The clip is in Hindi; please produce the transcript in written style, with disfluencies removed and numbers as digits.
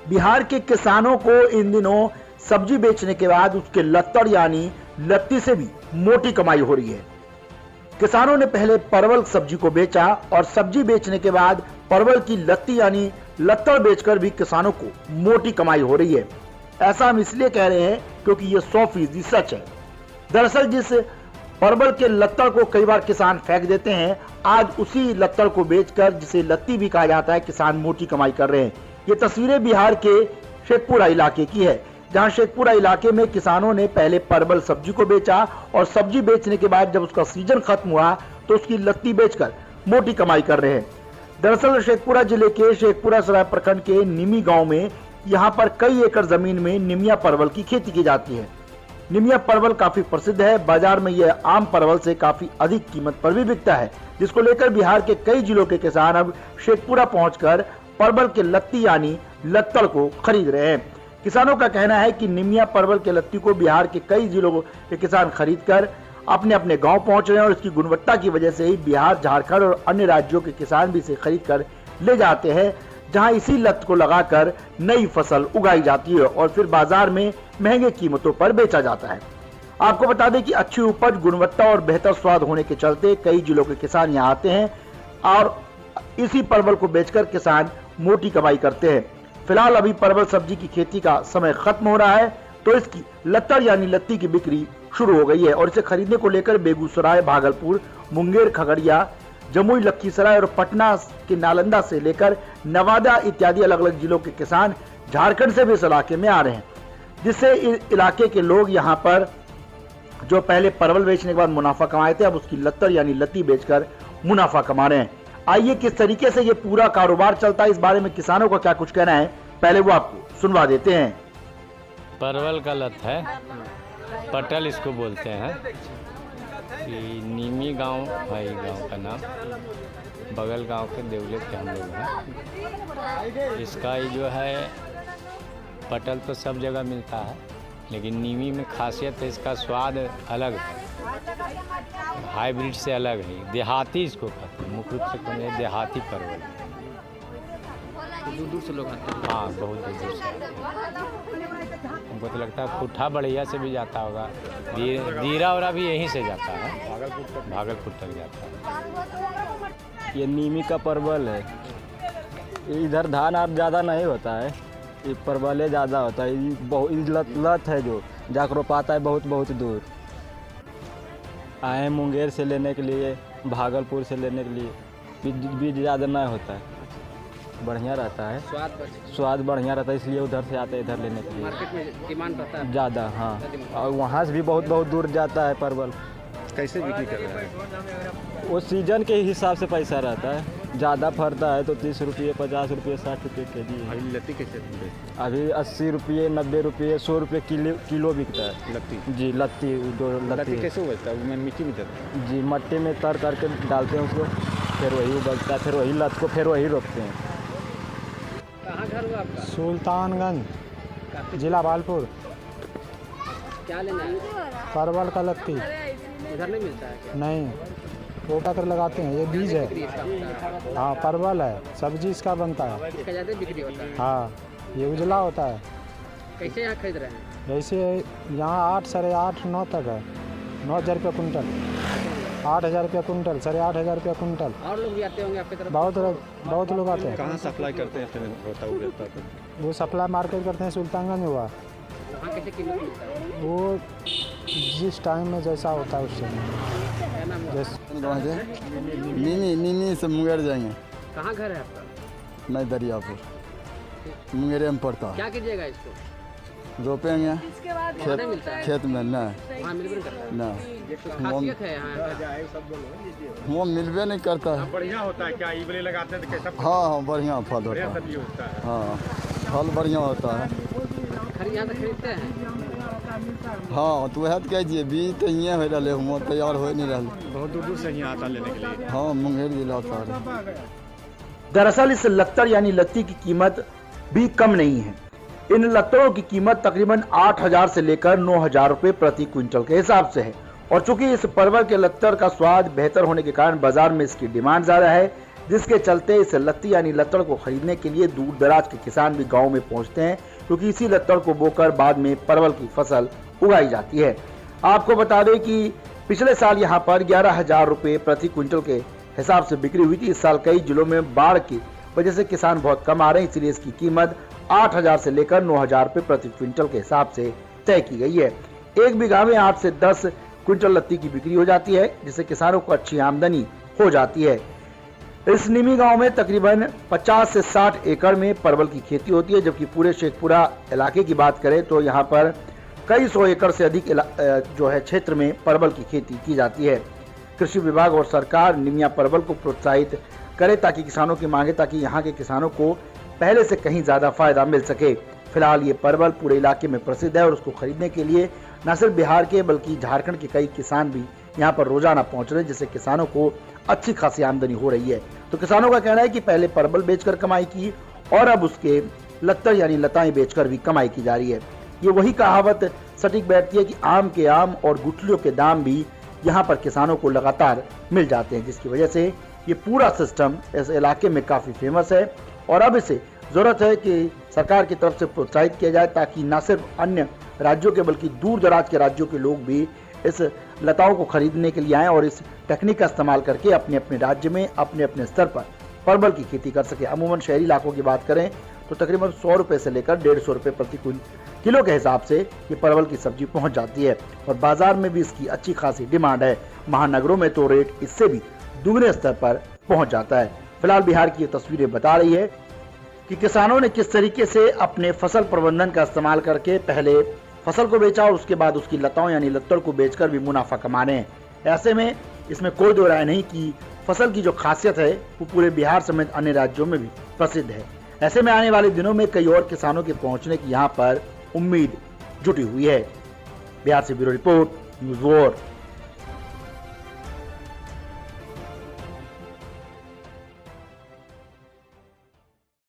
बिहार के किसानों को इन दिनों सब्जी बेचने के बाद उसके लत्तर यानी लत्ती से भी मोटी कमाई हो रही है। किसानों ने पहले परवल सब्जी को बेचा और सब्जी बेचने के बाद परवल की लत्ती यानी लत्तर बेचकर भी किसानों को मोटी कमाई हो रही है। ऐसा हम इसलिए कह रहे हैं क्योंकि ये 100% सच है। दरअसल जिस परवल के लत्तर को कई बार किसान फेंक देते हैं, आज उसी लत्तर को बेचकर, जिसे लत्ती भी कहा जाता है, किसान मोटी कमाई कर रहे हैं। ये तस्वीरें बिहार के शेखपुरा इलाके की है, जहां शेखपुरा इलाके में किसानों ने पहले परवल सब्जी को बेचा और सब्जी बेचने के बाद जब उसका सीजन खत्म हुआ तो उसकी लत्ती बेचकर मोटी कमाई कर रहे हैं। दरअसल शेखपुरा जिले के शेखपुरा सराय प्रखंड के निमी गांव में यहाँ पर कई एकड़ जमीन में निमिया परवल की खेती की जाती है। निमिया परवल काफी प्रसिद्ध है। बाजार में यह आम परवल से काफी अधिक कीमत पर भी बिकता है, जिसको लेकर बिहार के कई जिलों के किसान अब शेखपुरा पहुंचकर परवल के लत्ती यानी लत्तर को खरीद रहे हैं। किसानों का कहना है कि निमिया परवल के लत्ती को बिहार के कई जिलों के किसान खरीदकर अपने अपने गांव पहुंच रहे हैं और इसकी गुणवत्ता की वजह से ही बिहार, झारखंड और अन्य राज्यों के किसान भी इसे खरीदकर ले जाते हैं, जहां इसी लत को लगाकर नई फसल उगाई जाती है और फिर बाजार में महंगे कीमतों पर बेचा जाता है। आपको बता दें कि अच्छी उपज, गुणवत्ता और बेहतर स्वाद होने के चलते कई जिलों के किसान यहाँ आते हैं और इसी परवल को बेचकर किसान मोटी कमाई करते हैं। फिलहाल अभी परवल सब्जी की खेती का समय खत्म हो रहा है, तो इसकी लत्तर यानी लत्ती की बिक्री शुरू हो गई है और इसे खरीदने को लेकर बेगूसराय, भागलपुर, मुंगेर, खगड़िया, जमुई, लखीसराय और पटना के नालंदा से लेकर नवादा इत्यादि अलग अलग जिलों के किसान झारखंड से भी इस इलाके में आ रहे हैं, जिससे इलाके के लोग यहाँ पर जो पहले परवल बेचने के बाद मुनाफा कमाए थे, अब उसकी लत्तर यानी लत्ती बेचकर मुनाफा कमा रहे हैं। आइए किस तरीके से ये पूरा कारोबार चलता है, इस बारे में किसानों का क्या कुछ कहना है, पहले वो आपको सुनवा देते हैं। परवल का लत है, पटल इसको बोलते हैं। निमी गांव है, गांव का नाम, बगल गांव के देवले के हम लोग हैं। इसका ही जो है पटल तो सब जगह मिलता है, लेकिन निमी में खासियत है, इसका स्वाद अलग है, हाइब्रिड से अलग है। देहाती इसको कहते हैं, मुख्य रूप से कहते हैं देहाती परवल। दूर दूर से लोग आते हैं। हाँ, बहुत दूर दूर से। हमको तो लगता है पुट्ठा बढ़िया से भी जाता होगा, दीरा वरा भी यहीं से जाता है, भागलपुर तक जाता है। ये नीमी का परवल है। इधर धान आप ज़्यादा नहीं होता है, ये परवल ज़्यादा होता है। ये बहुत लत है जो जाकर रोपाता है बहुत बहुत दूर। आए मुंगेर से लेने के लिए, भागलपुर से लेने के लिए बीज ज़्यादा नहीं होता है, बढ़िया रहता है, स्वाद बढ़िया रहता है, इसलिए उधर से आते हैं इधर लेने के लिए। मार्केट में डिमांड रहता है ज़्यादा, हाँ। और वहाँ से भी बहुत बहुत दूर जाता है परवल। कैसे बिक्री कर रहे हैं? वो सीजन के हिसाब से पैसा रहता है, ज़्यादा फरता है तो 30 रुपये, 50 रुपये, 60 रुपये के जी। अभी लत्ती कैसे? अभी 80 रुपये, 90 रुपये, 100 रुपये किलो बिकता है लत्ती। जी, लत्ती जो लत्ती कैसे उगता है? मिट्टी में जाता जी, मट्टी में तर करके डालते हैं उसको, फिर वही उगलता है, फिर वही लत को फिर वही रोपते हैं। कहाँ घर हुआ आपका? सुल्तानगंज, जिला भागलपुर। क्या लेना है? परवल का लत्ती इधर नहीं मिलता है क्या? नहीं, वो कर लगाते हैं, ये बीज है। हाँ, परवल है, सब्जी इसका बनता है। इसका ज़्यादा बिक्री होता है। हाँ, ये उजला होता है। कैसे यहाँ खरीद रहे हैं? जैसे यहाँ 8, 8.5, 9 तक है, 9,000 रुपये कुंटल, 8,000 रुपये कुंटल, 8,500 रुपये कुंटल। और लोग भी आते होंगे आपकी तरफ? बहुत लोग आते हैं। कहाँ सप्लाई करते हैं? फिर वो सप्लाई मार्केट करते हैं, सुल्तानगंज हुआ। वहाँ कैसे किलो मिलता है? वो जिस टाइम में जैसा होता है उस टाइम। क्या नाम है? नीनी से मुंगेर जाएंगे। कहाँ घर है आपका? नई दरियापुर, मुंगेर में पड़ता है। क्या कीजिएगा इसको? रोपेंगे नहीं मिलता है? खेत में, नहीं वहाँ मिलबे नहीं करता है? नहीं, खासियत है यहाँ का? वो मिलबे नहीं करता है। बढ़िया होता है क्या? ईबले लगाते हैं तो कैसा? हाँ, बढ़िया फल होता है। सब्जी होता है। हाँ, फल बढ़िया होता है। यहाँ से खरीदते हैं? हाँ, तो वह कहिए बीज तो ये हो रहा है, तैयार हो नहीं रहा। बहुत दूर दूर से यहाँ आता लेने के लिए। हाँ, मुंगेर जिला का। दरअसल इस लत्तर यानी लत्ती की कीमत भी कम नहीं है। इन लत्तरों की कीमत तकरीबन 8,000 से लेकर 9,000 रुपये प्रति क्विंटल के हिसाब से है और चूंकि इस परवल के लत्तर का स्वाद बेहतर होने के कारण बाजार में इसकी डिमांड ज्यादा है, जिसके चलते इस लत्ती यानी लत्तड़ को खरीदने के लिए दूर दराज के किसान भी गाँव में पहुँचते हैं, क्योंकि इसी लत्तड़ को बोकर बाद में परवल की फसल उगाई जाती है। आपको बता दें कि पिछले साल यहाँ पर 11,000 रुपये प्रति क्विंटल के हिसाब से बिक्री हुई थी। इस साल कई जिलों में बाढ़ की वजह से किसान बहुत कम आ रहे हैं, इसलिए इसकी कीमत 8,000 से लेकर 9,000 रुपये प्रति क्विंटल के हिसाब से तय की गई है। एक बीघा में 8 से 10 क्विंटल लत्ती की बिक्री हो जाती है, जिससे किसानों को अच्छी आमदनी हो जाती है। इस निमी गांव में तकरीबन 50 से 60 एकड़ में परवल की खेती होती है, जबकि पूरे शेखपुरा इलाके की बात करें तो यहाँ पर कई सौ एकड़ से अधिक जो है क्षेत्र में परवल की खेती की जाती है। कृषि विभाग और सरकार निमिया परवल को प्रोत्साहित करे ताकि किसानों की मांगे, ताकि यहाँ के किसानों को पहले से कहीं ज्यादा फायदा मिल सके। फिलहाल ये परवल पूरे इलाके में प्रसिद्ध है और उसको खरीदने के लिए न सिर्फ बिहार के बल्कि झारखंड के कई किसान भी यहाँ पर रोजाना पहुंच रहे हैं, जिससे किसानों को अच्छी खासी आमदनी हो रही है। तो किसानों का कहना है कि पहले परवल बेचकर कमाई की और अब उसके लत्तड़ यानी लताएं बेचकर भी कमाई की जा रही है। ये वही कहावत सटीक बैठती है कि आम के आम और गुठलियों के दाम भी यहाँ पर किसानों को लगातार मिल जाते हैं, जिसकी वजह से ये पूरा सिस्टम इस इलाके में काफी फेमस है। और अब इसे जरूरत है कि सरकार की तरफ से प्रोत्साहित किया जाए, ताकि न सिर्फ अन्य राज्यों के बल्कि दूर दराज के राज्यों के लोग भी इस लताओं को खरीदने के लिए आएं और इस टेक्निक का इस्तेमाल करके अपने अपने राज्य में अपने अपने स्तर पर परवल की खेती कर सके। अमूमन शहरी इलाकों की बात करें तो तकरीबन 100 रुपए से लेकर 150 रुपए प्रति किलो के हिसाब से ये परवल की सब्जी पहुंच जाती है और बाजार में भी इसकी अच्छी खासी डिमांड है। महानगरों में तो रेट इससे भी दुगने स्तर पर पहुंच जाता है। फिलहाल बिहार की ये तस्वीरें बता रही है कि किसानों ने किस तरीके से अपने फसल प्रबंधन का इस्तेमाल करके पहले फसल को बेचा और उसके बाद उसकी लताओं यानी लत्तड़ को बेचकर भी मुनाफा कमा रहे हैं। ऐसे में इसमें कोई दो राय नहीं कि फसल की जो खासियत है वो पूरे बिहार समेत अन्य राज्यों में भी प्रसिद्ध है। ऐसे में आने वाले दिनों में कई और किसानों के पहुंचने की यहाँ पर उम्मीद जुटी हुई है। बिहार से ब्यूरो रिपोर्ट, न्यूज़ वॉर।